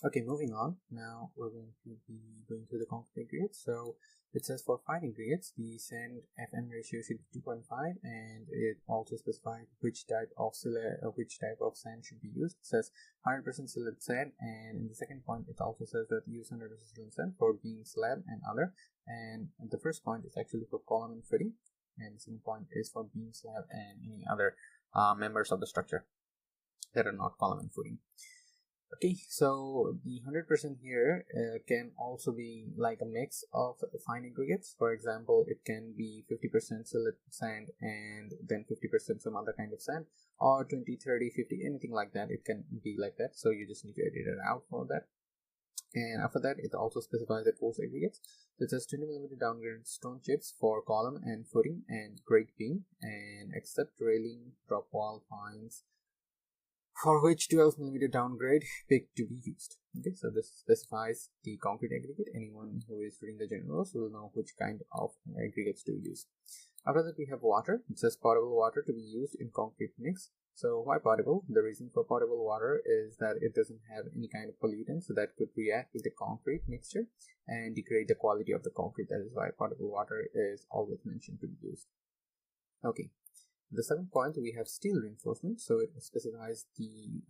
Okay, moving on. Now we're going to be going through the concrete aggregates. So it says for fine aggregates, the sand FM ratio should be 2.5, and it also specifies which type of sand should be used. It says 100% silt sand, and in the second point, it also says that use 100% silt sand for beam, slab, and other. And the first point is actually for column and footing, and the second point is for beam, slab, and any other members of the structure that are not column and footing. Okay, so the 100% here can also be like a mix of fine aggregates. For example, it can be 50% silt sand and then 50% some other kind of sand, or 20, 30, 50, anything like that. It can be like that. So you just need to edit it out for that. And after that, it also specifies the coarse aggregates. So it says 20mm downgrade stone chips for column and footing and grade beam, and except railing, drop wall, pines, for which 12mm downgrade pick to be used. Okay, so this specifies the concrete aggregate. Anyone who is reading the generals will know which kind of aggregates to use. After that, we have water. It says potable water to be used in concrete mix. So why potable? The reason for potable water is that it doesn't have any kind of pollutants that could react with the concrete mixture and degrade the quality of the concrete. That is why potable water is always mentioned to be used. Okay, the seventh point, we have steel reinforcement. So it specifies the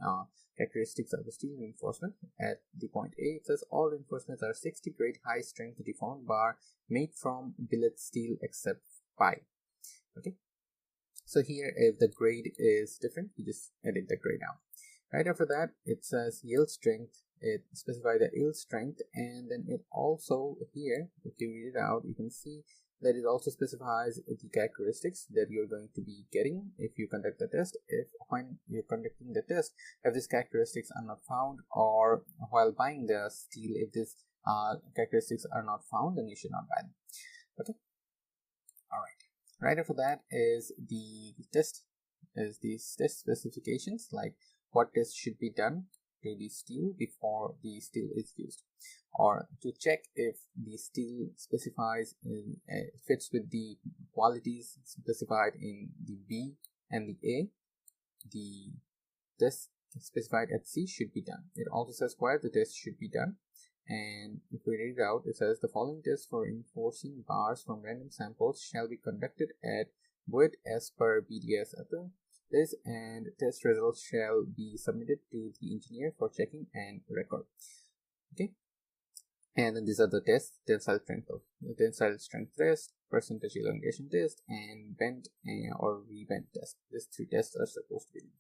characteristics of the steel reinforcement. At the point A, it says all reinforcements are 60 grade high strength deformed bar made from billet steel except pi. Okay, so here if the grade is different, you just edit the grade out. Right after that, it says yield strength. It specifies the yield strength, and then it also here, if you read it out, you can see that it also specifies the characteristics that you're going to be getting if you conduct the test. If when you're conducting the test, if these characteristics are not found, or while buying the steel, if these characteristics are not found, then you should not buy them. Okay, all right. Right after that is the test specifications, like what test should be done to the steel before the steel is used, or to check if the steel specifies fits with the qualities specified in the B and the A. The test specified at C should be done. It also says where the test should be done, and if we read it out, it says the following tests for enforcing bars from random samples shall be conducted at WIT as per BDS this, and test results shall be submitted to the engineer for checking and record. Okay, and then these are the tests: tensile strength test, percentage elongation test, and bend or rebend test. These three tests are supposed to be done.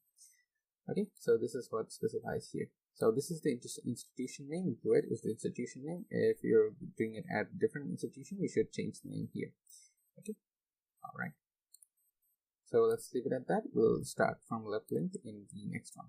Okay, so this is what specifies here. So this is the institution name. WIT is the institution name. If you're doing it at a different institution, you should change the name here. Okay, all right. So let's leave it at that. We'll start from left length in the next one.